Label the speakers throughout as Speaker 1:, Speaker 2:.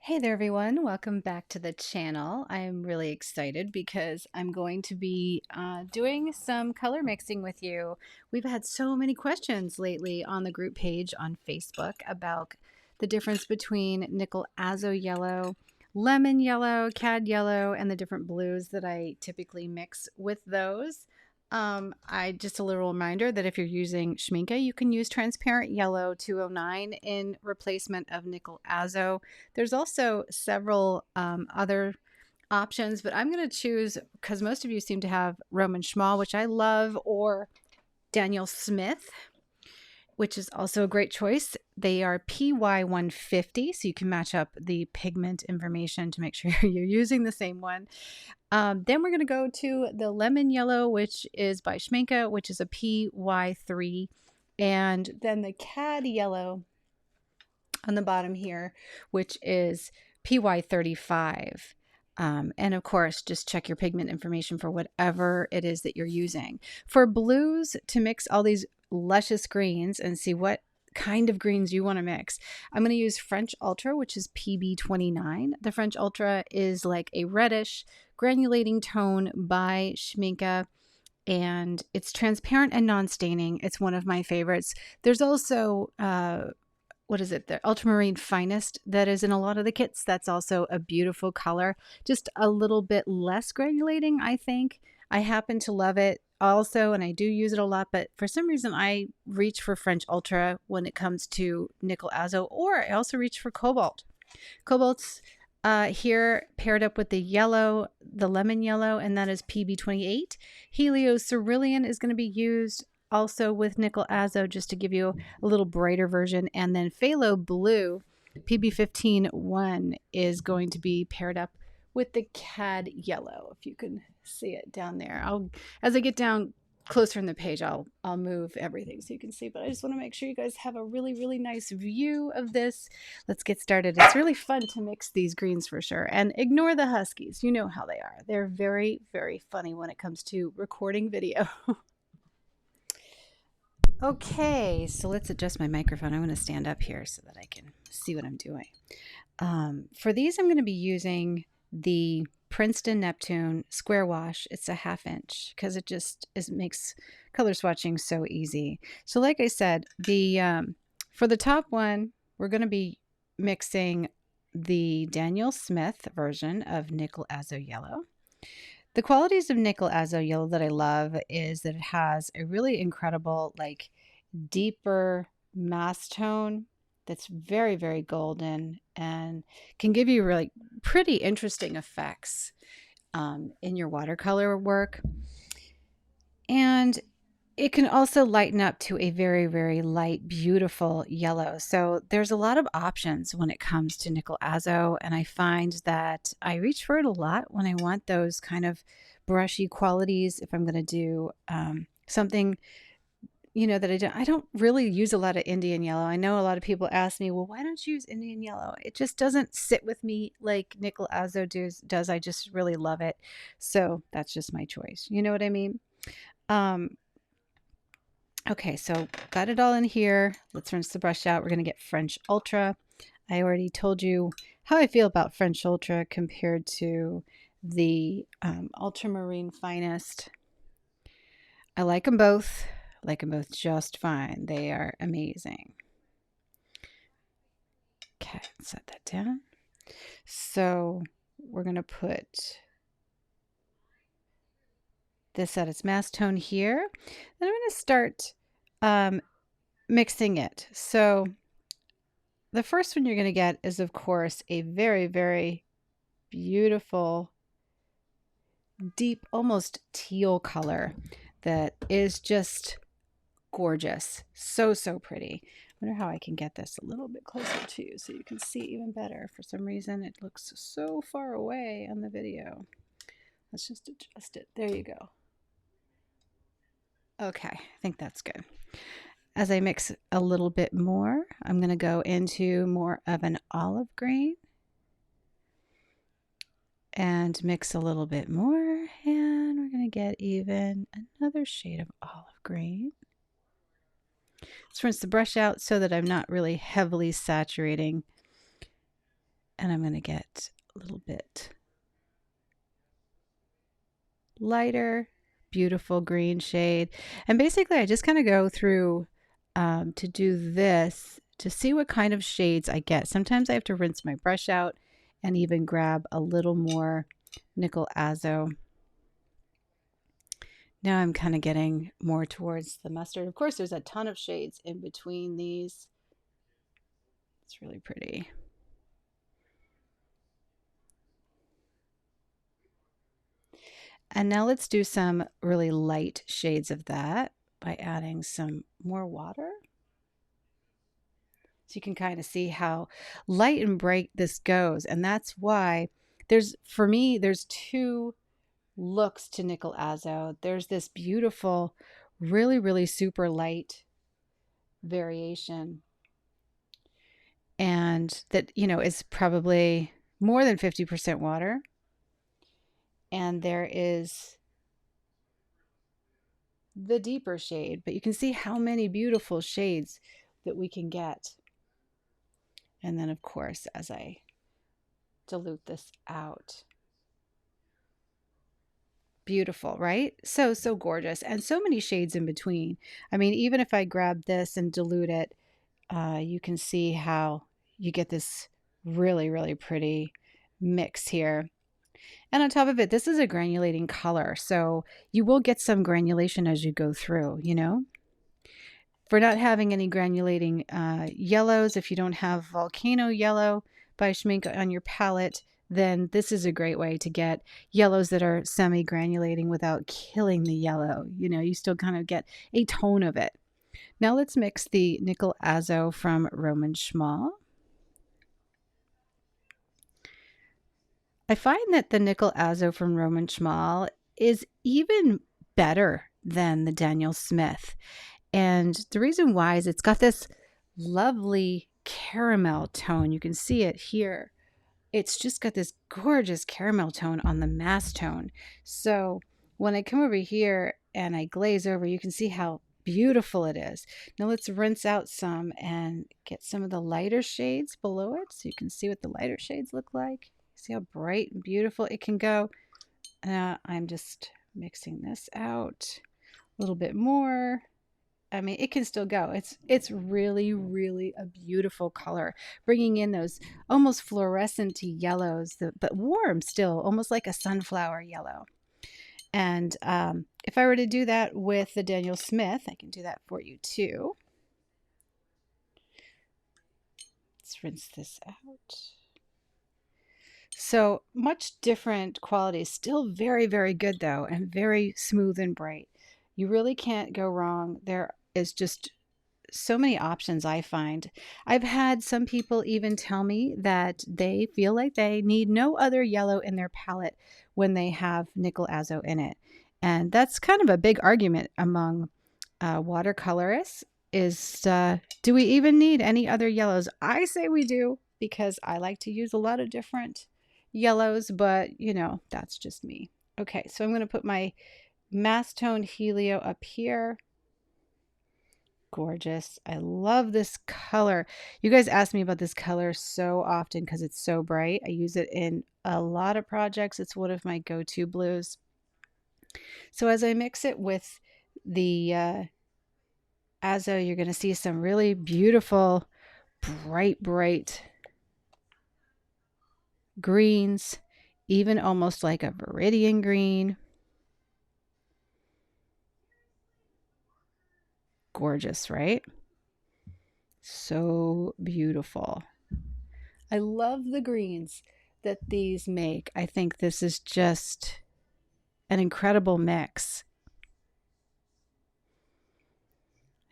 Speaker 1: Hey there everyone, welcome back to the channel. I'm really excited because I'm going to be doing some color mixing with you. We've had so many questions lately on the group page on Facebook about the difference between nickel azo yellow, lemon yellow, cad yellow, and the different blues that I typically mix with those. I just a little reminder that if you're using Schmincke, you can use transparent yellow 209 in replacement of nickel azo. There's also several other options, but I'm going to choose, because most of you seem to have Roman Schmal, which I love, or Daniel Smith, which is also a great choice. They are PY150, so you can match up the pigment information to make sure you're using the same one. Then we're going to go to the lemon yellow, which is by Schmincke, which is a PY3. And then the cad yellow on the bottom here, which is PY35. And of course, just check your pigment information for whatever it is that you're using. For blues, to mix all these luscious greens and see what kind of greens you want to mix, I'm going to use French Ultra, which is PB29. The French Ultra is like a reddish granulating tone by Schmincke, and it's transparent and non-staining. It's one of my favorites. There's also what is it, the ultramarine finest that is in a lot of the kits. That's also a beautiful color, just a little bit less granulating, I think. I happen to love it also, and I do use it a lot, but for some reason I reach for French Ultra when it comes to nickel azo, or I also reach for cobalt. Cobalt's here paired up with the yellow, the lemon yellow, and that is PB28. Helio Cerulean is going to be used also with nickel azo, just to give you a little brighter version. And then phthalo blue, PB15-1, is going to be paired up with the cad yellow. If you can see it down there, as I get down closer in the page, I'll move everything so you can see, but I just want to make sure you guys have a really nice view of this. Let's get started. It's really fun to mix these greens for sure, and ignore the huskies. You know how they are. They're very funny when it comes to recording video. Okay, so let's adjust my microphone. I'm going to stand up here so that I can see what I'm doing. For these, I'm going to be using the Princeton Neptune Square Wash. It's a 1/2 inch because it makes color swatching so easy. So like I said, for the top one, we're going to be mixing the Daniel Smith version of Nickel Azo Yellow. The qualities of Nickel Azo Yellow that I love is that it has a really incredible, like, deeper mass tone that's very golden and can give you really pretty interesting effects in your watercolor work. And it can also lighten up to a very light, beautiful yellow. So there's a lot of options when it comes to nickel azo, and I find that I reach for it a lot when I want those kind of brushy qualities. If I'm going to do something, that I don't really use a lot of Indian yellow. I know a lot of people ask me, well, why don't you use Indian yellow? It just doesn't sit with me like nickel azo does. I just really love it. So that's just my choice. You know what I mean? Okay, so got it all in here. Let's rinse the brush out. We're going to get French Ultra. I already told you how I feel about French Ultra compared to the Ultramarine Finest. I like them both. Like them both just fine. They are amazing. Okay, set that down. So we're going to put this at its mass tone here. Then I'm going to start mixing it. So the first one you're going to get is, of course, a very beautiful, deep, almost teal color that is just gorgeous. So pretty. I wonder how I can get this a little bit closer to you so you can see even better. For some reason, it looks so far away on the video. Let's just adjust it. There you go. Okay, I think that's good. As I mix a little bit more, I'm going to go into more of an olive green and mix a little bit more, and we're going to get even another shade of olive green. Let's rinse the brush out so that I'm not really heavily saturating And I'm going to get a little bit lighter, beautiful green shade. And basically I just kind of go through to do this to see what kind of shades I get. Sometimes I have to rinse my brush out and even grab a little more nickel azo. Now I'm kind of getting more towards the mustard. Of course, there's a ton of shades in between these. It's really pretty. And now let's do some really light shades of that by adding some more water. So you can kind of see how light and bright this goes. And that's why for me, there's two looks to nickel azo. There's this beautiful, really, really super light variation. And that, is probably more than 50% water. And there is the deeper shade, but you can see how many beautiful shades that we can get. And then, of course, as I dilute this out, beautiful, right? So gorgeous, and so many shades in between. I mean, even if I grab this and dilute it, you can see how you get this really, really pretty mix here. And on top of it, this is a granulating color, so you will get some granulation as you go through, For not having any granulating yellows, if you don't have volcano yellow by Schmink on your palette, then this is a great way to get yellows that are semi-granulating without killing the yellow. You still kind of get a tone of it. Now let's mix the nickel azo from Roman Schmal. I find that the nickel azo from Roman Schmal is even better than the Daniel Smith. And the reason why is it's got this lovely caramel tone. You can see it here. It's just got this gorgeous caramel tone on the mass tone. So when I come over here and I glaze over, you can see how beautiful it is. Now let's rinse out some and get some of the lighter shades below it so you can see what the lighter shades look like. See how bright and beautiful it can go. I'm just mixing this out a little bit more. I mean, it can still go. It's really, really a beautiful color, bringing in those almost fluorescent yellows, but warm still, almost like a sunflower yellow. And if I were to do that with the Daniel Smith, I can do that for you too. Let's rinse this out. So much different qualities, still very, very good though, and very smooth and bright. You really can't go wrong. There is just so many options, I find. I've had some people even tell me that they feel like they need no other yellow in their palette when they have nickel azo in it. And that's kind of a big argument among watercolorists is, do we even need any other yellows? I say we do because I like to use a lot of different yellows, but that's just me. Okay, so I'm going to put my mass tone Helio up here. Gorgeous. I love this color. You guys ask me about this color so often because it's so bright. I use it in a lot of projects. It's one of my go-to blues. So as I mix it with the azo, you're going to see some really beautiful, bright greens, even almost like a viridian green. Gorgeous, right? So beautiful. I love the greens that these make. I think this is just an incredible mix.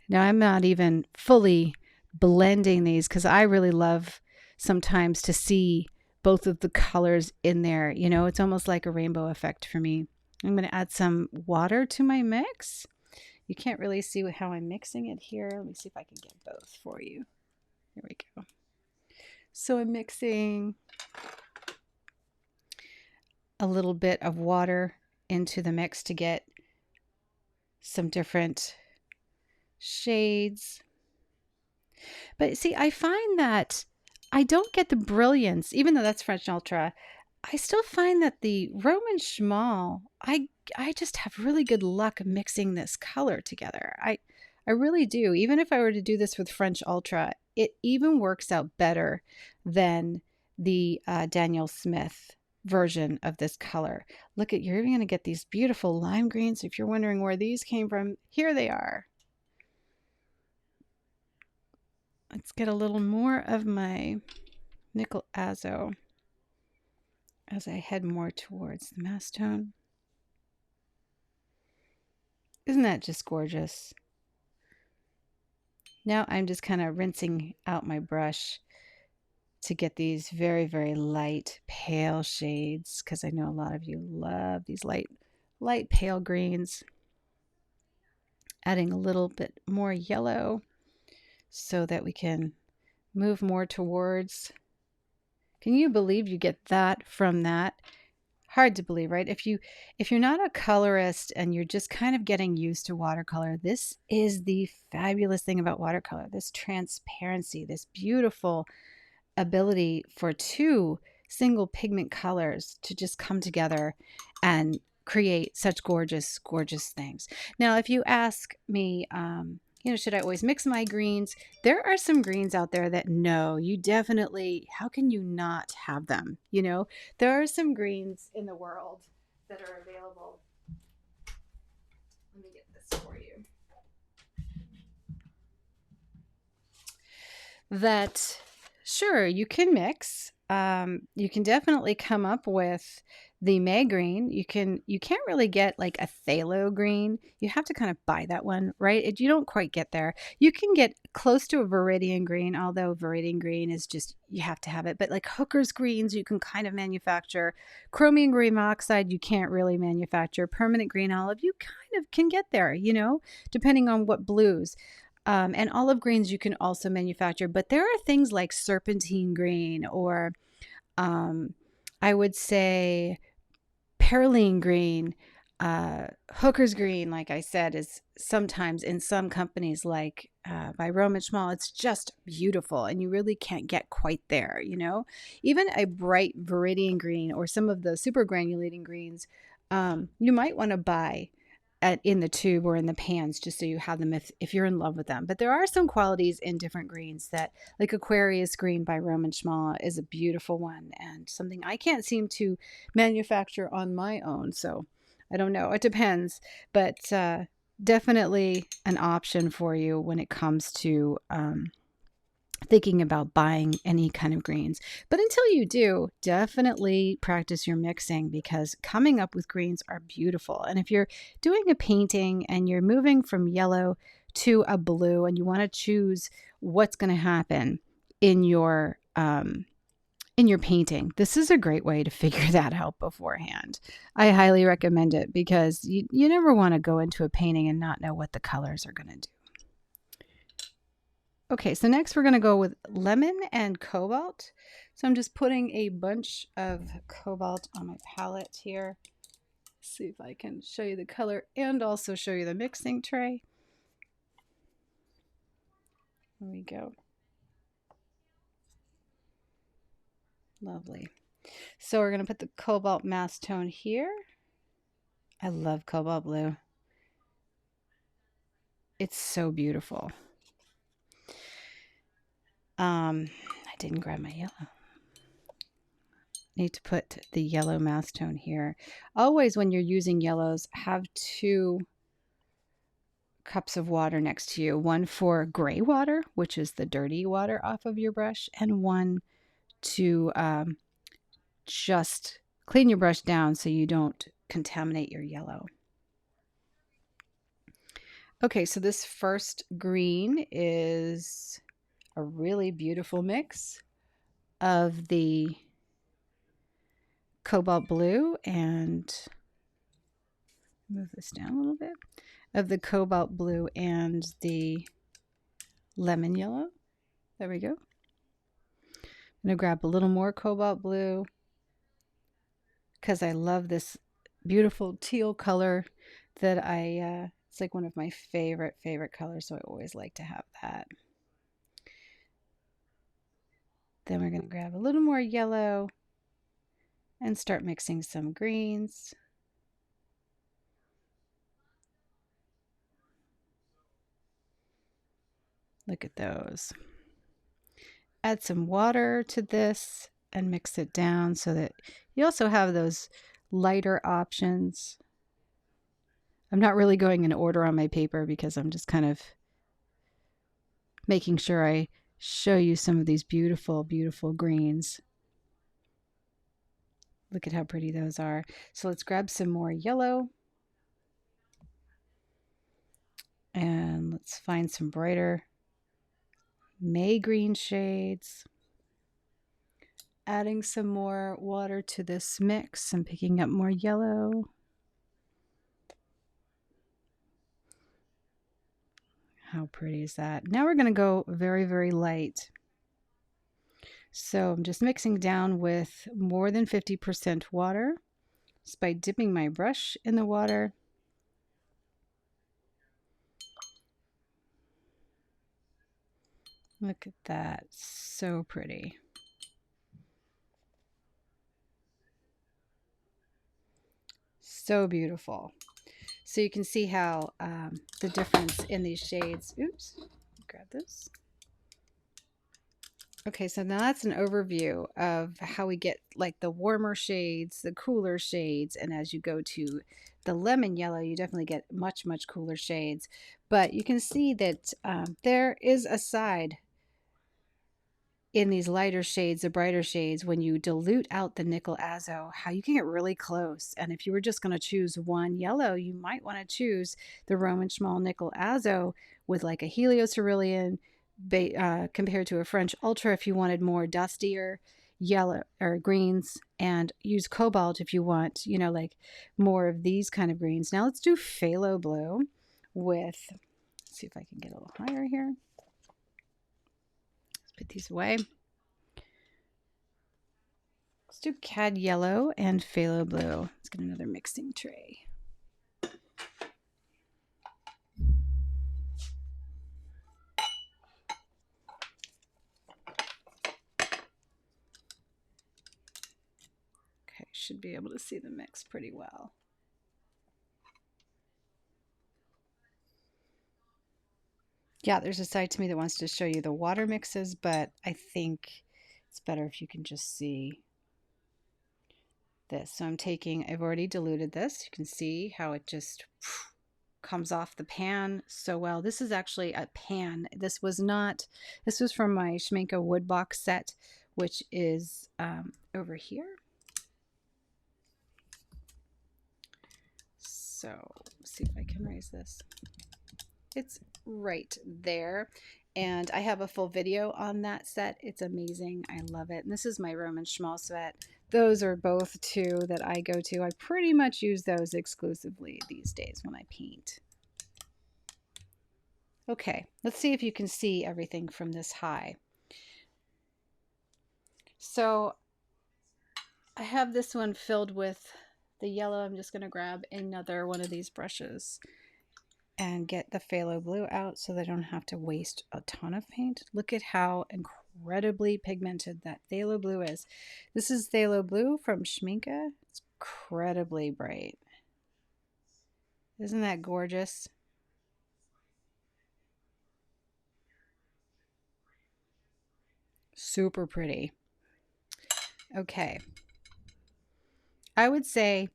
Speaker 1: Now I'm not even fully blending these because I really love sometimes to see both of the colors in there. It's almost like a rainbow effect for me. I'm going to add some water to my mix. You can't really see how I'm mixing it here. Let me see if I can get both for you. Here we go. So I'm mixing a little bit of water into the mix to get some different shades. But see, I find that I don't get the brilliance, even though that's French Ultra. I still find that the Roman Schmal, I just have really good luck mixing this color together. I really do. Even if I were to do this with French Ultra, it even works out better than the Daniel Smith version of this color. Look at, you're even going to get these beautiful lime greens. If you're wondering where these came from, here they are. Let's get a little more of my nickel azo as I head more towards the mastone. Isn't that just gorgeous? Now I'm just kind of rinsing out my brush to get these very, very light, pale shades, because I know a lot of you love these light pale greens. Adding a little bit more yellow so that we can move more towards. Can you believe you get that from that? Hard to believe, right? If you're not a colorist and you're just kind of getting used to watercolor, this is the fabulous thing about watercolor. This transparency, this beautiful ability for two single pigment colors to just come together and create such gorgeous, gorgeous things. Now, if you ask me, should I always mix my greens? There are some greens out there that no, you definitely, how can you not have them? There are some greens in the world that are available. Let me get this for you. That sure, you can mix. You can definitely come up with the May green. You can't really get like a phthalo green. You have to kind of buy that one, right? You don't quite get there. You can get close to a viridian green, although viridian green is just, you have to have it. But like Hooker's greens, you can kind of manufacture. Chromium green oxide, you can't really manufacture. Permanent green olive, you kind of can get there, depending on what blues. And olive greens you can also manufacture, but there are things like serpentine green or I would say perylene green, Hooker's green, like I said, is sometimes in some companies like by Roman Schmal, it's just beautiful and you really can't get quite there, Even a bright viridian green or some of the super granulating greens, you might want to buy in the tube or in the pans just so you have them if you're in love with them. But there are some qualities in different greens that, like Aquarius green by Roman Schmal is a beautiful one and something I can't seem to manufacture on my own. So I don't know. It depends. But definitely an option for you when it comes to thinking about buying any kind of greens. But until you do, definitely practice your mixing because coming up with greens are beautiful. And if you're doing a painting and you're moving from yellow to a blue and you want to choose what's going to happen in your painting, this is a great way to figure that out beforehand. I highly recommend it because you never want to go into a painting and not know what the colors are going to do. Okay, so next we're going to go with lemon and cobalt. So I'm just putting a bunch of cobalt on my palette here. See if I can show you the color and also show you the mixing tray. There we go. Lovely. So we're going to put the cobalt mass tone here. I love cobalt blue. It's so beautiful. I didn't grab my yellow. Need to put the yellow mass tone here. Always when you're using yellows, have 2 cups of water next to you. One for gray water, which is the dirty water off of your brush, and one to just clean your brush down so you don't contaminate your yellow. Okay, so this first green is a really beautiful mix of the cobalt blue and move this down a little bit, of the cobalt blue and the lemon yellow. There we go. I'm going to grab a little more cobalt blue because I love this beautiful teal color that it's like one of my favorite colors, so I always like to have that. Then we're going to grab a little more yellow and start mixing some greens. Look at those. Add some water to this and mix it down so that you also have those lighter options. I'm not really going in order on my paper because I'm just kind of making sure I show you some of these beautiful, beautiful greens. Look at how pretty those are. So let's grab some more yellow. And let's find some brighter May green shades. Adding some more water to this mix and picking up more yellow. How pretty is that? Now we're going to go very, very light. So I'm just mixing down with more than 50% water just by dipping my brush in the water. Look at that. So pretty. So beautiful. So you can see how the difference in these shades. Oops, grab this. Okay, so now that's an overview of how we get like the warmer shades, the cooler shades, and as you go to the lemon yellow, you definitely get much, much cooler shades. But you can see that there is a side in these lighter shades, the brighter shades, when you dilute out the nickel azo, how you can get really close. And if you were just going to choose one yellow, you might want to choose the Roman Schmal nickel azo with like a heliocerulean compared to a French ultra if you wanted more dustier yellow or greens, and use cobalt if you want, you know, like more of these kind of greens. Now let's do phthalo blue with, let's see if I can get a little higher here. Let's put these away. Let's do cad yellow and phthalo blue. Let's get another mixing tray. Okay, should be able to see the mix pretty well. Yeah, there's a side to me that wants to show you the water mixes, but I think it's better if you can just see this. So I'm taking, I've already diluted this. You can see how it just comes off the pan so well. This is actually a pan. This was from my Schmincke wood box set, which is over here. So let's see if I can raise this. It's right there. And I have a full video on that set. It's amazing. I love it. And this is my Roman Schmal set. Those are both two that I go to. I pretty much use those exclusively these days when I paint. Okay, let's see if you can see everything from this high. So I have this one filled with the yellow. I'm just going to grab another one of these brushes and get the phthalo blue out so that I don't have to waste a ton of paint. Look at how incredibly pigmented that phthalo blue is. This is phthalo blue from Schmincke. It's incredibly bright. Isn't that gorgeous? Super pretty. Okay. I would say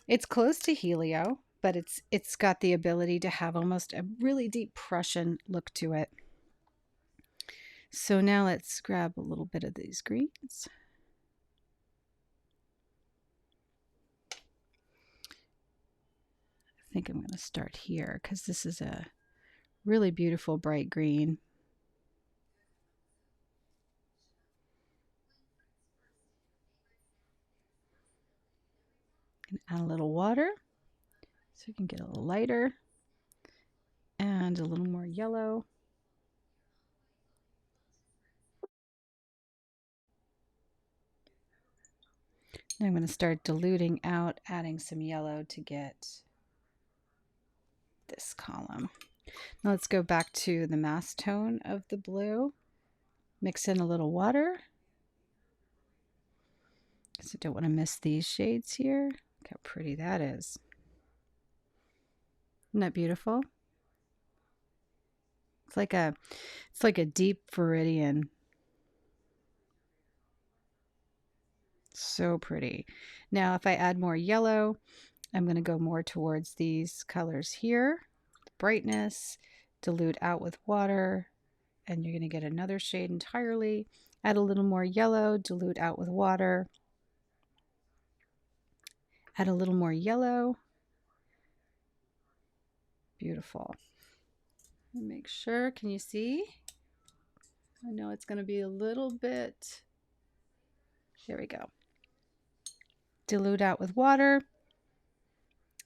Speaker 1: it's close to helio, but it's got the ability to have almost a really deep Prussian look to it. So now let's grab a little bit of these greens. I think I'm going to start here because this is a really beautiful bright green. And add a little water so you can get a little lighter and a little more yellow. And I'm going to start diluting out, adding some yellow to get this column. Now let's go back to the mass tone of the blue. Mix in a little water So don't want to miss these shades here. Look how pretty that is. Isn't that beautiful? It's like a deep viridian. So pretty. Now if I add more yellow, I'm going to go more towards these colors here. Brightness, dilute out with water, and you're going to get another shade entirely. Add a little more yellow, dilute out with water. Add a little more yellow. Beautiful. Make sure, can you see? I know it's going to be a little bit, there we go. Dilute out with water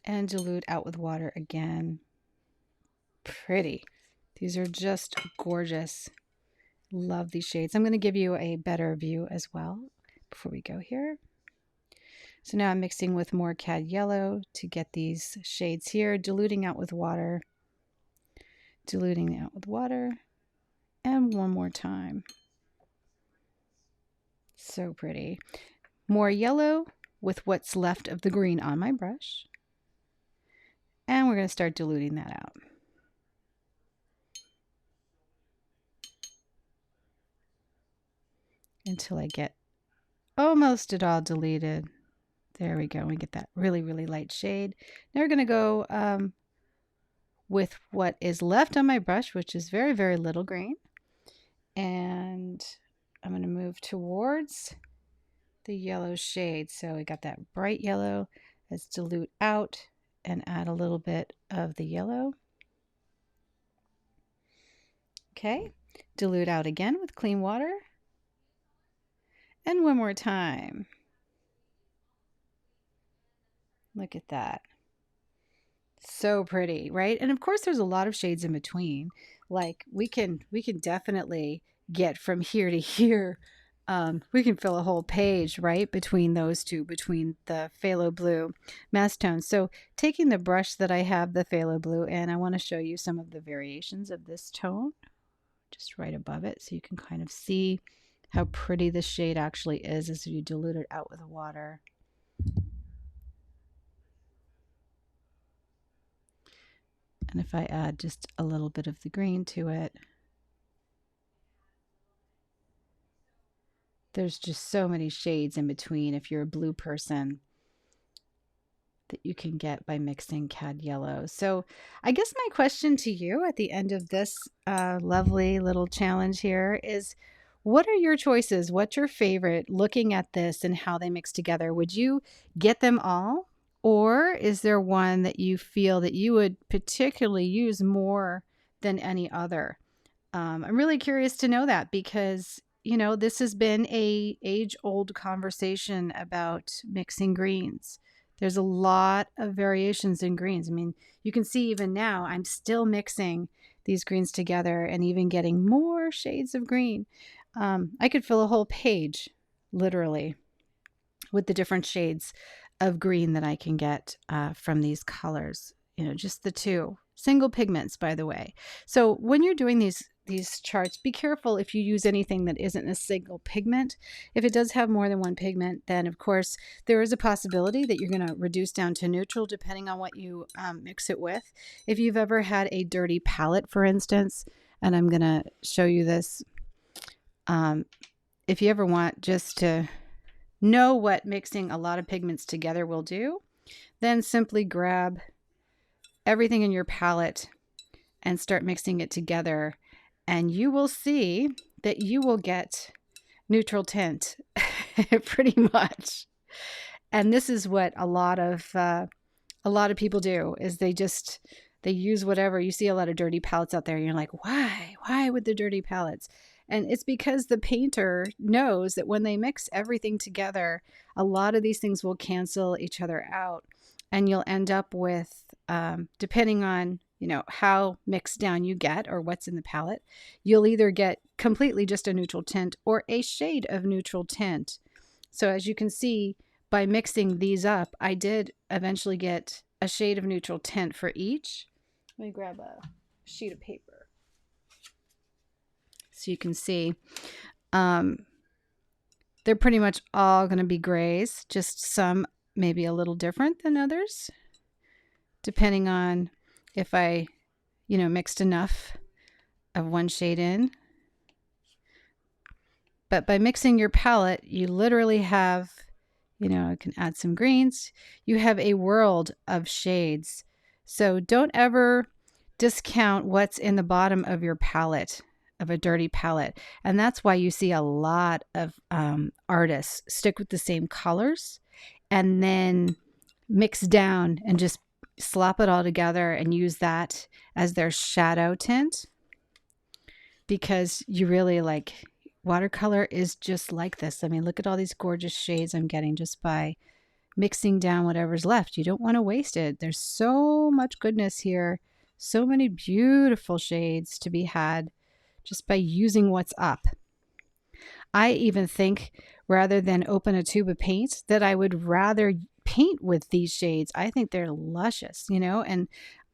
Speaker 1: and dilute out with water again. Pretty. These are just gorgeous. Love these shades. I'm going to give you a better view as well before we go here. So now I'm mixing with more cad yellow to get these shades here, diluting out with water, diluting out with water, and one more time. So pretty. More yellow with what's left of the green on my brush. And we're going to start diluting that out. Until I get almost it all diluted. There we go. We get that really, really light shade. Now we're going to go with what is left on my brush, which is very, very little green. And I'm going to move towards the yellow shade. So we got that bright yellow. Let's dilute out and add a little bit of the yellow. Okay. Dilute out again with clean water. And one more time. Look at that. So pretty, right? And of course there's a lot of shades in between. Like we can definitely get from here to here. We can fill a whole page, right? Between those two, between the phthalo blue mass tones. So taking the brush that I have, the phthalo blue, and I want to show you some of the variations of this tone just right above it. So you can kind of see how pretty the shade actually is as you dilute it out with the water. And if I add just a little bit of the green to it, there's just so many shades in between if you're a blue person that you can get by mixing cad yellow. So I guess my question to you at the end of this lovely little challenge here is, what are your choices? What's your favorite looking at this and how they mix together? Would you get them all? Or is there one that you feel that you would particularly use more than any other? I'm really curious to know that because, you know, this has been a age-old conversation about mixing greens. There's a lot of variations in greens. I mean, you can see even now I'm still mixing these greens together and even getting more shades of green. I could fill a whole page, literally, with the different shades of green that I can get from these colors. You know, just the two. Single pigments, by the way. So when you're doing these charts, be careful if you use anything that isn't a single pigment. If it does have more than one pigment, then of course there is a possibility that you're going to reduce down to neutral depending on what you mix it with. If you've ever had a dirty palette, for instance, and I'm going to show you this, if you ever want just to know what mixing a lot of pigments together will do, then simply grab everything in your palette and start mixing it together, and you will see that you will get neutral tint pretty much. And this is what a lot of people do, is they use whatever. You see a lot of dirty palettes out there and you're like, why with the dirty palettes? And it's because the painter knows that when they mix everything together, a lot of these things will cancel each other out. And you'll end up with, depending on, you know, how mixed down you get or what's in the palette, you'll either get completely just a neutral tint or a shade of neutral tint. So as you can see, by mixing these up, I did eventually get a shade of neutral tint for each. Let me grab a sheet of paper so you can see. They're pretty much all going to be grays, just some maybe a little different than others, depending on if I, mixed enough of one shade in. But by mixing your palette, you literally have, I can add some greens. You have a world of shades. So don't ever discount what's in the bottom of your palette, of a dirty palette. And that's why you see a lot of artists stick with the same colors and then mix down and just slop it all together and use that as their shadow tint, because you really watercolor is just like this. I mean, look at all these gorgeous shades I'm getting just by mixing down whatever's left. You don't want to waste it. There's so much goodness here, so many beautiful shades to be had just by using what's up. I even think rather than open a tube of paint that I would rather paint with these shades. I think they're luscious, and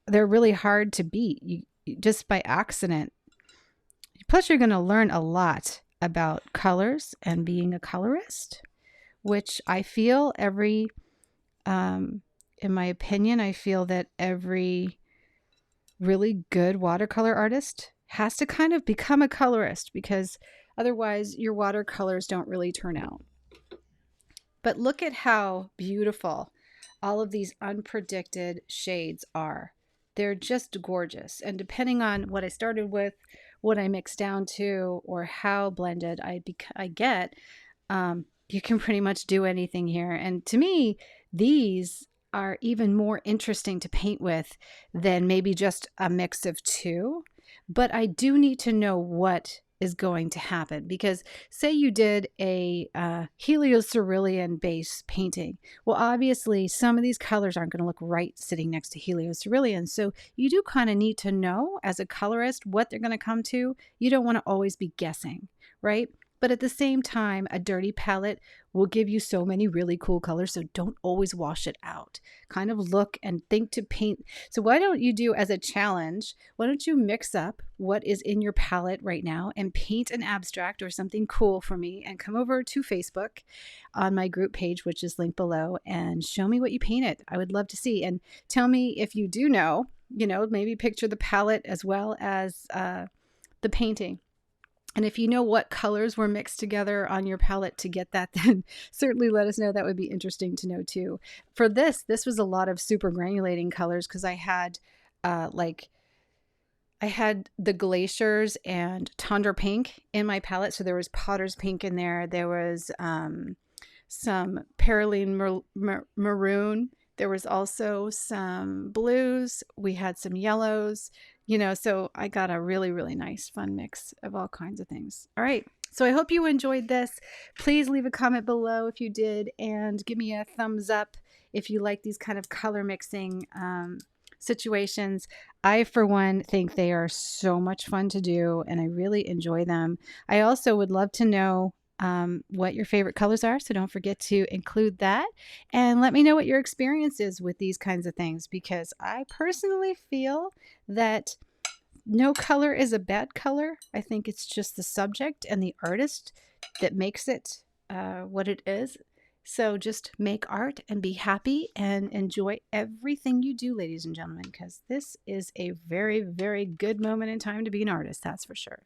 Speaker 1: they're really hard to beat just by accident. Plus, you're going to learn a lot about colors and being a colorist, which I feel in my opinion, I feel that every really good watercolor artist has to kind of become a colorist, because otherwise your watercolors don't really turn out. But look at how beautiful all of these unpredicted shades are. They're just gorgeous. And depending on what I started with, what I mix down to, or how blended I get, you can pretty much do anything here. And to me, these are even more interesting to paint with than maybe just a mix of two. But I do need to know what is going to happen, because say you did a heliocerulean base painting. Well, obviously some of these colors aren't going to look right sitting next to heliocerulean. So you do kind of need to know as a colorist what they're going to come to. You don't want to always be guessing, right? But at the same time, a dirty palette will give you so many really cool colors. So don't always wash it out. Kind of look and think to paint. So why don't you do as a challenge, why don't you mix up what is in your palette right now and paint an abstract or something cool for me, and come over to Facebook on my group page, which is linked below, and show me what you painted. I would love to see, and tell me if you do know, maybe picture the palette as well as the painting. And if you know what colors were mixed together on your palette to get that, then certainly let us know. That would be interesting to know too. For this was a lot of super granulating colors, because I had I had the glaciers and tundra pink in my palette. So there was potter's pink in there. There was some perylene maroon. There was also some blues. We had some yellows. So I got a really, really nice fun mix of all kinds of things. All right. So I hope you enjoyed this. Please leave a comment below if you did, and give me a thumbs up if you like these kind of color mixing situations. I, for one, think they are so much fun to do, and I really enjoy them. I also would love to know what your favorite colors are. So don't forget to include that, and let me know what your experience is with these kinds of things, because I personally feel that no color is a bad color. I think it's just the subject and the artist that makes it what it is. So just make art and be happy and enjoy everything you do, ladies and gentlemen, because this is a very, very good moment in time to be an artist. That's for sure.